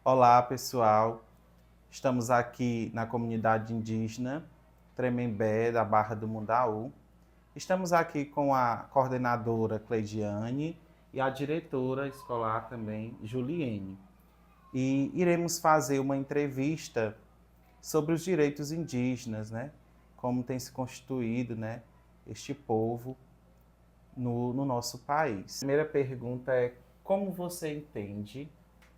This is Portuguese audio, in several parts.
Olá, pessoal. Estamos aqui na comunidade indígena Tremembé, da Barra do Mundaú. Estamos aqui com a coordenadora Cleidiane e a diretora escolar também, Juliene. E iremos fazer uma entrevista sobre os direitos indígenas, né? Como tem se constituído, né, este povo no nosso país. A primeira pergunta é como você entende,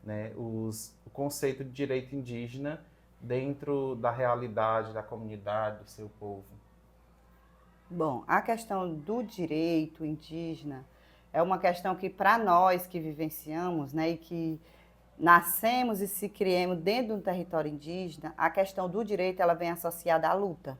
né, o conceito de direito indígena dentro da realidade da comunidade, do seu povo? Bom, a questão do direito indígena é uma questão que, para nós que vivenciamos, né, e que nascemos e se criamos dentro de um território indígena, a questão do direito ela vem associada à luta.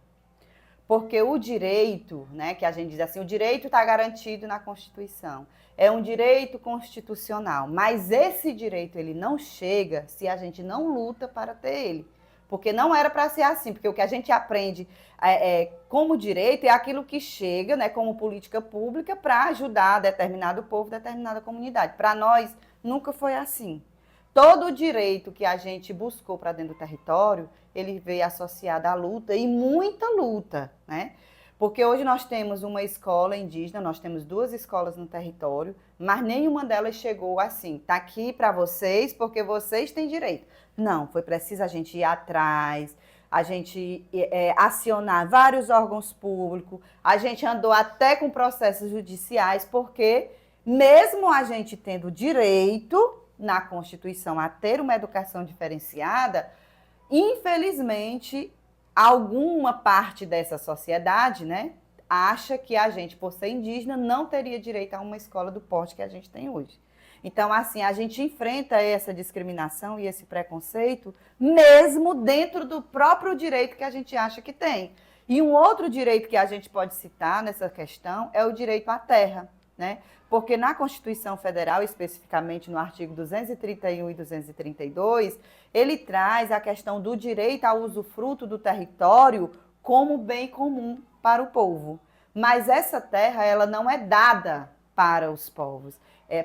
Porque o direito, né, que a gente diz assim, o direito está garantido na Constituição. É um direito constitucional, mas esse direito ele não chega se a gente não luta para ter ele. Porque não era para ser assim, porque o que a gente aprende como direito é aquilo que chega, né, como política pública para ajudar determinado povo, determinada comunidade. Para nós, nunca foi assim. Todo o direito que a gente buscou para dentro do território, ele veio associado à luta e muita luta, né? Porque hoje nós temos uma escola indígena, nós temos 2 escolas no território, mas nenhuma delas chegou assim, tá aqui para vocês porque vocês têm direito. Não, foi preciso a gente ir atrás, a gente acionar vários órgãos públicos, a gente andou até com processos judiciais, porque mesmo a gente tendo direito na Constituição a ter uma educação diferenciada, infelizmente, alguma parte dessa sociedade, né, acha que a gente, por ser indígena, não teria direito a uma escola do porte que a gente tem hoje. Então, assim, a gente enfrenta essa discriminação e esse preconceito mesmo dentro do próprio direito que a gente acha que tem. E um outro direito que a gente pode citar nessa questão é o direito à terra, né? Porque na Constituição Federal, especificamente no artigo 231 e 232, ele traz a questão do direito ao usufruto do território como bem comum para o povo. Mas essa terra, ela não é dada para os povos.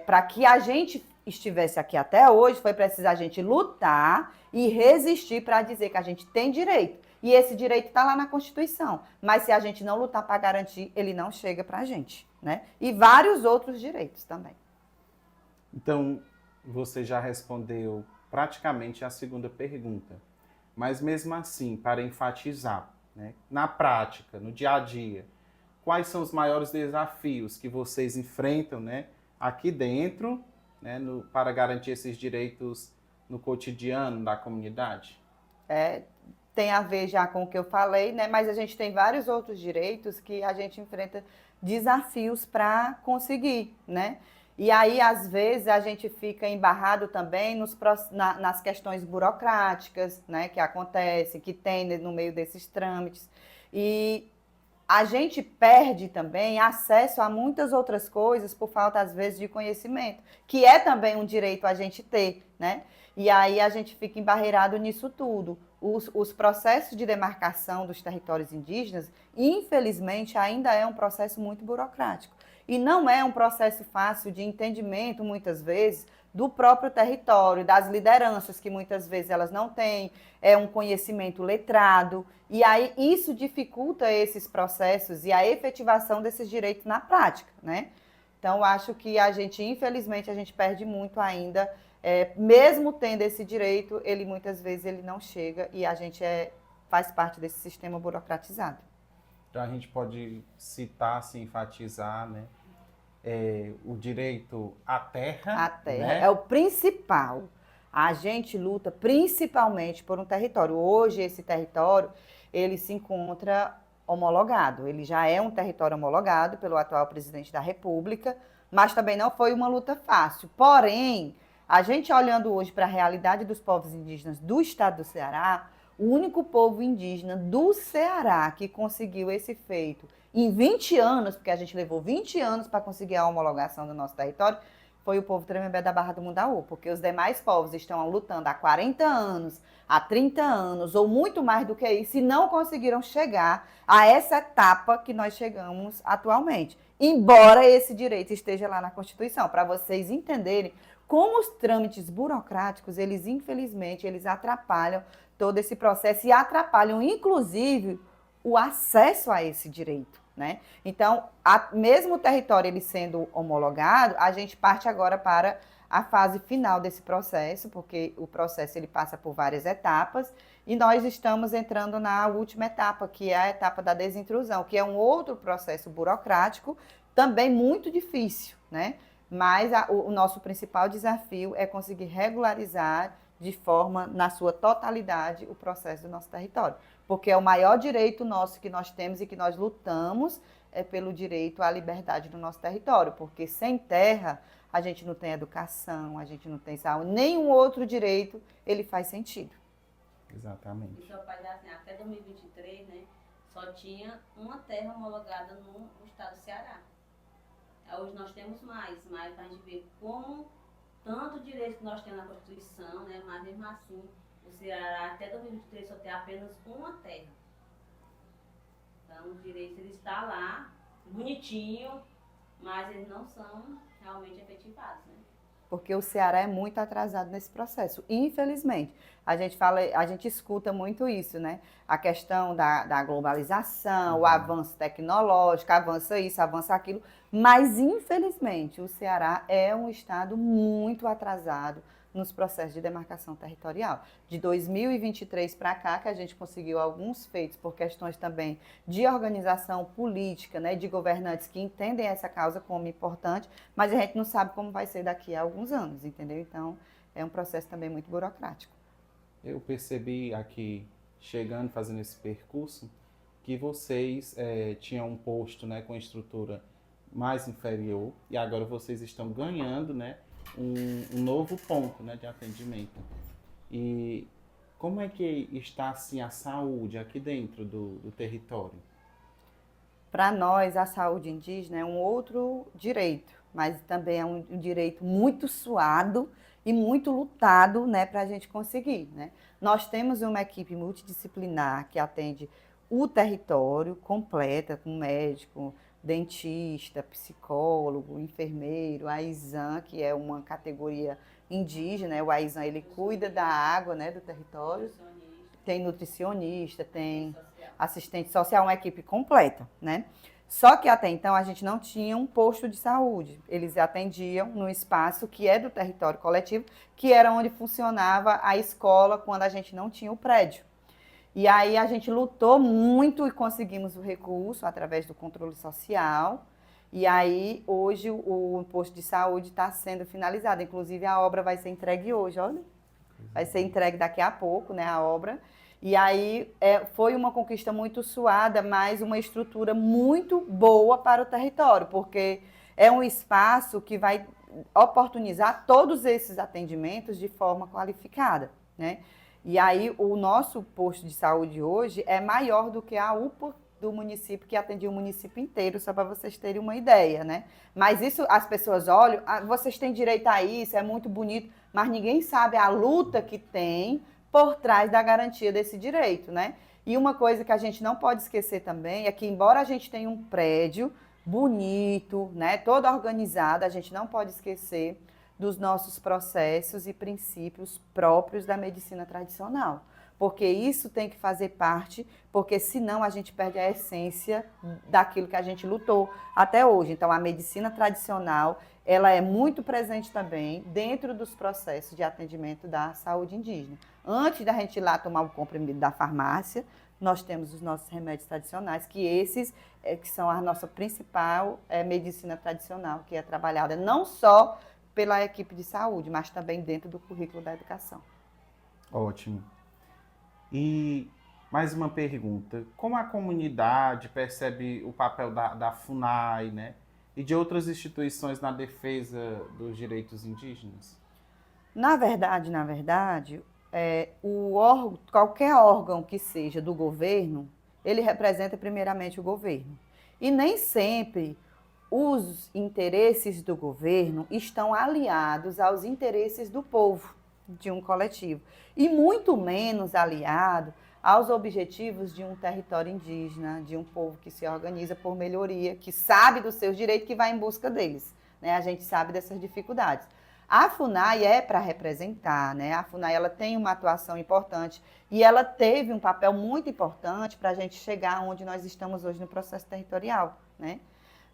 Para que a gente estivesse aqui até hoje, foi preciso a gente lutar e resistir para dizer que a gente tem direito. E esse direito está lá na Constituição. Mas se a gente não lutar para garantir, ele não chega para a gente, né? E vários outros direitos também. Então, você já respondeu praticamente a segunda pergunta. Mas mesmo assim, para enfatizar, né, na prática, no dia a dia, quais são os maiores desafios que vocês enfrentam, né, aqui dentro, né, para garantir esses direitos no cotidiano da comunidade? É, tem a ver já com o que eu falei, né? Mas a gente tem vários outros direitos que a gente enfrenta desafios para conseguir, né? E aí, às vezes, a gente fica embarrado também nas questões burocráticas, né? Que acontecem, que tem no meio desses trâmites. E a gente perde também acesso a muitas outras coisas por falta, às vezes, de conhecimento, que é também um direito a gente ter, né? E aí a gente fica embarreirado nisso tudo. Os processos de demarcação dos territórios indígenas, infelizmente, ainda é um processo muito burocrático. E não é um processo fácil de entendimento, muitas vezes, do próprio território, das lideranças, que muitas vezes elas não têm um conhecimento letrado. E aí isso dificulta esses processos e a efetivação desses direitos na prática, né? Então, acho que a gente, infelizmente, a gente perde muito ainda. Mesmo tendo esse direito, ele muitas vezes ele não chega e a gente faz parte desse sistema burocratizado. Então, a gente pode citar, assim, enfatizar, né, o direito à terra, A terra né? é o principal. A gente luta principalmente por um território. Hoje, esse território, ele se encontra homologado. Ele já é um território homologado pelo atual presidente da República, mas também não foi uma luta fácil. Porém, a gente olhando hoje para a realidade dos povos indígenas do estado do Ceará, o único povo indígena do Ceará que conseguiu esse feito em 20 anos, porque a gente levou 20 anos para conseguir a homologação do nosso território, foi o povo Tremembé da Barra do Mundaú, porque os demais povos estão lutando há 40 anos, há 30 anos, ou muito mais do que isso, e não conseguiram chegar a essa etapa que nós chegamos atualmente. Embora esse direito esteja lá na Constituição, para vocês entenderem como os trâmites burocráticos, eles infelizmente, eles atrapalham todo esse processo e atrapalham, inclusive, o acesso a esse direito, né? Então, mesmo o território ele sendo homologado, a gente parte agora para a fase final desse processo, porque o processo ele passa por várias etapas, e nós estamos entrando na última etapa, que é a etapa da desintrusão, que é um outro processo burocrático, também muito difícil, né? Mas o nosso principal desafio é conseguir regularizar de forma, na sua totalidade, o processo do nosso território. Porque é o maior direito nosso que nós temos e que nós lutamos é pelo direito à liberdade do nosso território. Porque sem terra, a gente não tem educação, a gente não tem saúde, nenhum outro direito ele faz sentido. Exatamente. E só para dar assim, até 2023, né, só tinha uma terra homologada no estado do Ceará. Hoje nós temos mais para a gente ver como tanto direito que nós temos na Constituição, né, mas mesmo assim, o Ceará até 2023 só tem apenas uma terra. Então, o direito ele está lá, bonitinho, mas eles não são realmente efetivados, né? Porque o Ceará é muito atrasado nesse processo, infelizmente. A gente escuta muito isso, né? A questão da globalização, o avanço tecnológico, avança isso, avança aquilo, mas infelizmente o Ceará é um estado muito atrasado nos processos de demarcação territorial. De 2023 para cá, que a gente conseguiu alguns feitos por questões também de organização política, né, de governantes que entendem essa causa como importante, mas a gente não sabe como vai ser daqui a alguns anos, entendeu? Então, é um processo também muito burocrático. Eu percebi aqui, chegando, fazendo esse percurso, que vocês tinham um posto, né, com estrutura mais inferior e agora vocês estão ganhando, né, um novo ponto, né, de atendimento. E como é que está assim, a saúde aqui dentro do território? Para nós, a saúde indígena é um outro direito, mas também é um direito muito suado e muito lutado, né, para a gente conseguir, né? Nós temos uma equipe multidisciplinar que atende o território completa, com médico, dentista, psicólogo, enfermeiro, a AISAN, que é uma categoria indígena, o AISAN ele cuida da água, né, do território, tem nutricionista, tem assistente social, uma equipe completa, né? Só que até então a gente não tinha um posto de saúde. Eles atendiam no espaço que é do território coletivo, que era onde funcionava a escola quando a gente não tinha o prédio. E aí a gente lutou muito e conseguimos o recurso através do controle social. E aí hoje o posto de saúde está sendo finalizado. Inclusive a obra vai ser entregue hoje, olha. Vai ser entregue daqui a pouco, né, a obra. E aí foi uma conquista muito suada, mas uma estrutura muito boa para o território, porque é um espaço que vai oportunizar todos esses atendimentos de forma qualificada, né? E aí o nosso posto de saúde hoje é maior do que a UPA do município, que atendia o município inteiro, só para vocês terem uma ideia, né? Mas isso, as pessoas olham, vocês têm direito a isso, é muito bonito, mas ninguém sabe a luta que tem por trás da garantia desse direito, né? E uma coisa que a gente não pode esquecer também é que, embora a gente tenha um prédio bonito, né, todo organizado, a gente não pode esquecer dos nossos processos e princípios próprios da medicina tradicional. Porque isso tem que fazer parte, porque senão a gente perde a essência daquilo que a gente lutou até hoje. Então, a medicina tradicional, ela é muito presente também dentro dos processos de atendimento da saúde indígena. Antes da gente ir lá tomar o comprimido da farmácia, nós temos os nossos remédios tradicionais, que esses que são a nossa principal medicina tradicional, que é trabalhada não só pela equipe de saúde, mas também dentro do currículo da educação. Ótimo. E mais uma pergunta, como a comunidade percebe o papel da FUNAI, né, e de outras instituições na defesa dos direitos indígenas? Na verdade, qualquer órgão que seja do governo, ele representa primeiramente o governo. E nem sempre os interesses do governo estão aliados aos interesses do povo, de um coletivo, e muito menos aliado aos objetivos de um território indígena, de um povo que se organiza por melhoria, que sabe dos seus direitos, que vai em busca deles, né? A gente sabe dessas dificuldades. A FUNAI é para representar, né? A FUNAI ela tem uma atuação importante e ela teve um papel muito importante para a gente chegar onde nós estamos hoje no processo territorial, né?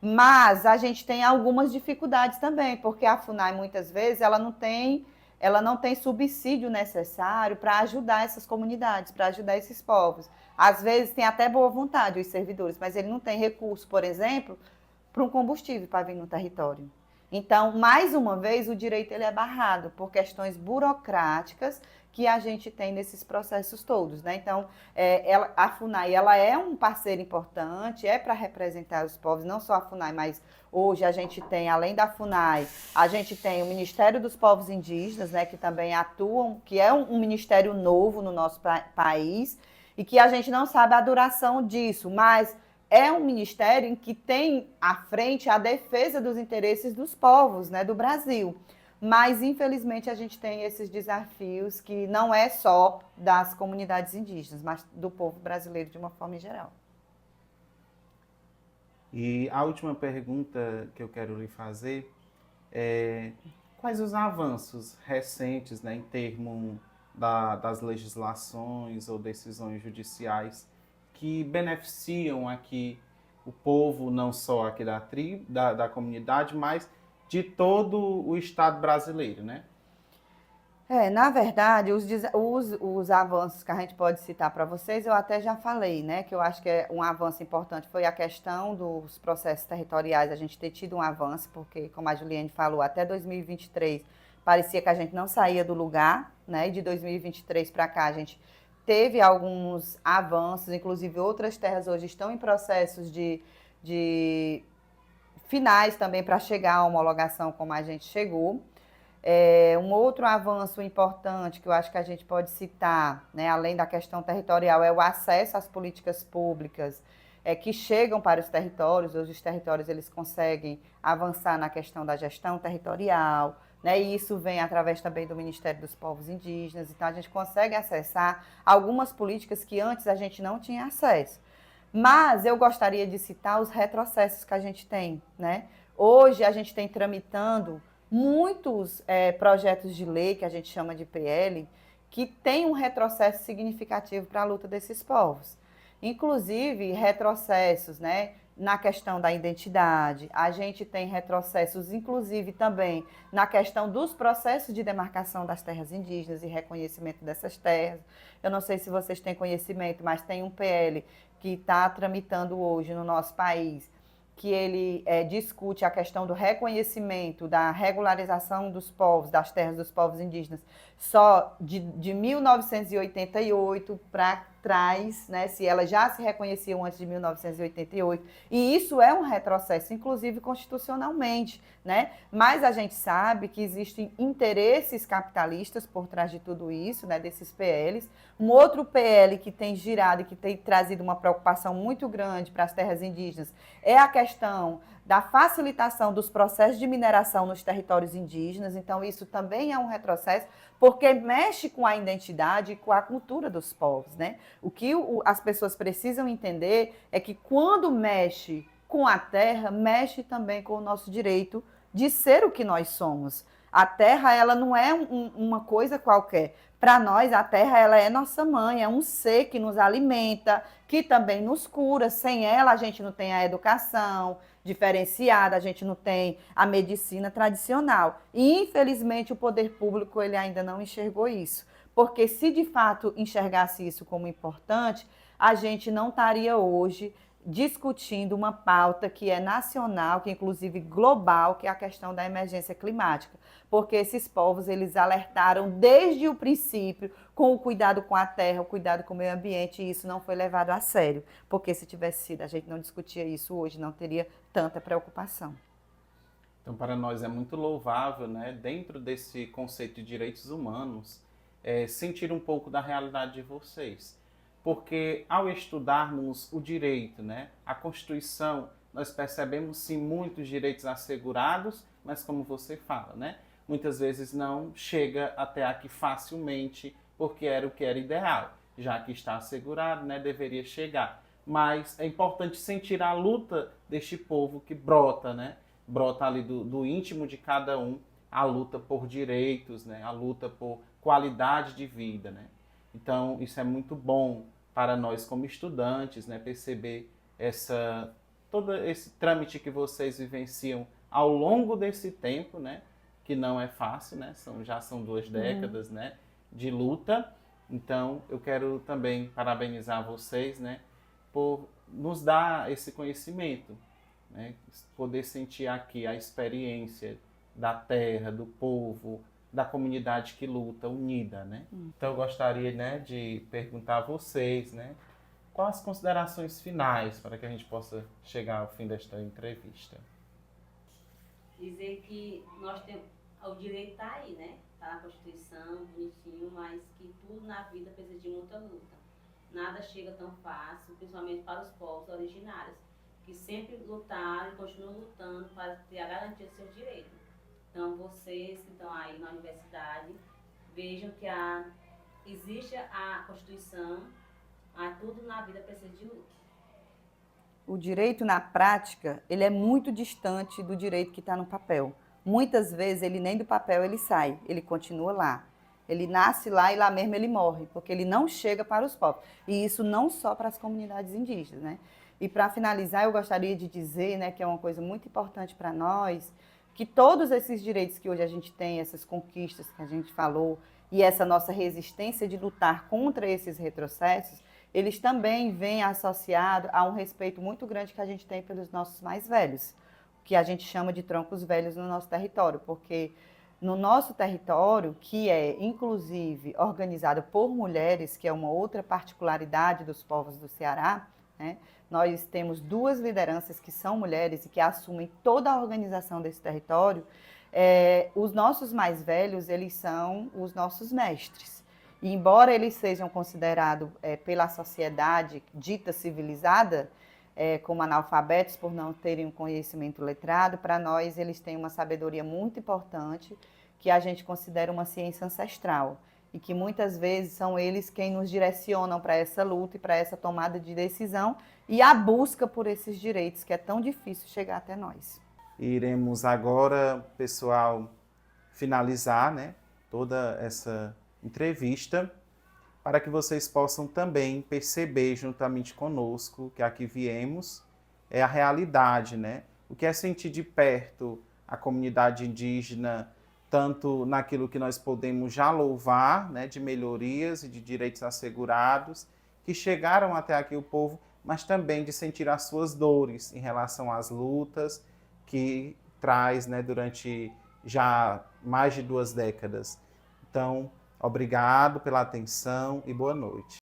Mas a gente tem algumas dificuldades também, porque a FUNAI muitas vezes ela não tem subsídio necessário para ajudar essas comunidades, para ajudar esses povos. Às vezes tem até boa vontade os servidores, mas ele não tem recurso, por exemplo, para um combustível para vir no território. Então, mais uma vez, o direito ele é barrado por questões burocráticas que a gente tem nesses processos todos, né? Então, a FUNAI ela é um parceiro importante, é para representar os povos, não só a FUNAI, mas hoje a gente tem, além da FUNAI, a gente tem o Ministério dos Povos Indígenas, né, que também atuam, que é um ministério novo no nosso país, e que a gente não sabe a duração disso, mas é um ministério em que tem à frente a defesa dos interesses dos povos, né, do Brasil. Mas, infelizmente, a gente tem esses desafios que não é só das comunidades indígenas, mas do povo brasileiro de uma forma geral. E a última pergunta que eu quero lhe fazer é quais os avanços recentes, né, em termos das legislações ou decisões judiciais que beneficiam aqui o povo, não só aqui da tribo, da comunidade, mas de todo o Estado brasileiro, né? Na verdade, os avanços que a gente pode citar para vocês, eu até já falei, né? Que eu acho que um avanço importante foi a questão dos processos territoriais, a gente ter tido um avanço, porque, como a Juliane falou, até 2023 parecia que a gente não saía do lugar, né? E de 2023 para cá a gente teve alguns avanços, inclusive outras terras hoje estão em processos de finais também para chegar à homologação como a gente chegou. Um outro avanço importante que eu acho que a gente pode citar, né, além da questão territorial, é o acesso às políticas públicas que chegam para os territórios. Hoje os territórios eles conseguem avançar na questão da gestão territorial, né, e isso vem através também do Ministério dos Povos Indígenas. Então a gente consegue acessar algumas políticas que antes a gente não tinha acesso. Mas eu gostaria de citar os retrocessos que a gente tem, né? Hoje a gente tem tramitando muitos projetos de lei, que a gente chama de PL, que tem um retrocesso significativo para a luta desses povos. Inclusive, retrocessos, né, na questão da identidade, a gente tem retrocessos, inclusive, também na questão dos processos de demarcação das terras indígenas e reconhecimento dessas terras. Eu não sei se vocês têm conhecimento, mas tem um PL que está tramitando hoje no nosso país, que ele discute a questão do reconhecimento, da regularização dos povos, das terras dos povos indígenas, só de 1988 para trás, né, se elas já se reconheciam antes de 1988, e isso é um retrocesso, inclusive constitucionalmente, né? Mas a gente sabe que existem interesses capitalistas por trás de tudo isso, né, desses PLs. Um outro PL que tem girado e que tem trazido uma preocupação muito grande para as terras indígenas é a questão da facilitação dos processos de mineração nos territórios indígenas. Então, isso também é um retrocesso, porque mexe com a identidade e com a cultura dos povos, né? O que as pessoas precisam entender é que quando mexe com a terra, mexe também com o nosso direito de ser o que nós somos. A terra, ela não é uma coisa qualquer. Para nós, a terra ela é nossa mãe, é um ser que nos alimenta, que também nos cura. Sem ela, a gente não tem a educação diferenciada, a gente não tem a medicina tradicional. E, infelizmente, o poder público ele ainda não enxergou isso. Porque se, de fato, enxergasse isso como importante, a gente não estaria hoje discutindo uma pauta que é nacional, que é inclusive global, que é a questão da emergência climática. Porque esses povos, eles alertaram desde o princípio com o cuidado com a terra, o cuidado com o meio ambiente, e isso não foi levado a sério. Porque se tivesse sido, a gente não discutia isso hoje, não teria tanta preocupação. Então, para nós é muito louvável, né, dentro desse conceito de direitos humanos, sentir um pouco da realidade de vocês. Porque ao estudarmos o direito, né, a Constituição, nós percebemos sim muitos direitos assegurados, mas como você fala, né, muitas vezes não chega até aqui facilmente, porque era o que era ideal. Já que está assegurado, né, deveria chegar. Mas é importante sentir a luta deste povo que brota, né, brota ali do íntimo de cada um, a luta por direitos, né? A luta por qualidade de vida, né? Então, isso é muito bom para nós como estudantes, né? Perceber todo esse trâmite que vocês vivenciam ao longo desse tempo, né? Que não é fácil, né? Já são 2 décadas, né? De luta. Então, eu quero também parabenizar vocês, né? Por nos dar esse conhecimento, né? Poder sentir aqui a experiência da terra, do povo, da comunidade que luta, unida, né? Então, eu gostaria, né, de perguntar a vocês, né? Quais as considerações finais para que a gente possa chegar ao fim desta entrevista? Dizer que nós temos, o direito está aí, né? Está na Constituição, bonitinho, mas que tudo na vida precisa de muita luta. Nada chega tão fácil, principalmente para os povos originários, que sempre lutaram e continuam lutando para ter a garantia dos seus direitos. Então, vocês que estão aí na universidade, vejam que existe a Constituição, mas tudo na vida precisa de luta. O direito na prática, ele é muito distante do direito que está no papel. Muitas vezes ele nem do papel ele sai, ele continua lá. Ele nasce lá e lá mesmo ele morre, porque ele não chega para os povos. E isso não só para as comunidades indígenas, né? E para finalizar, eu gostaria de dizer, né, que é uma coisa muito importante para nós, que todos esses direitos que hoje a gente tem, essas conquistas que a gente falou, e essa nossa resistência de lutar contra esses retrocessos, eles também vêm associados a um respeito muito grande que a gente tem pelos nossos mais velhos, que a gente chama de troncos velhos no nosso território, porque no nosso território, que é inclusive organizado por mulheres, que é uma outra particularidade dos povos do Ceará, né? Nós temos 2 lideranças que são mulheres e que assumem toda a organização desse território. Os nossos mais velhos, eles são os nossos mestres. E embora eles sejam considerados pela sociedade dita civilizada, como analfabetos por não terem um conhecimento letrado, para nós eles têm uma sabedoria muito importante que a gente considera uma ciência ancestral e que muitas vezes são eles quem nos direcionam para essa luta e para essa tomada de decisão e a busca por esses direitos que é tão difícil chegar até nós. Iremos agora, pessoal, finalizar, né, toda essa entrevista, para que vocês possam também perceber juntamente conosco que aqui viemos é a realidade, né? O que é sentir de perto a comunidade indígena, tanto naquilo que nós podemos já louvar, né, de melhorias e de direitos assegurados, que chegaram até aqui o povo, mas também de sentir as suas dores em relação às lutas que traz, né, durante já mais de 2 décadas. Então, obrigado pela atenção e boa noite.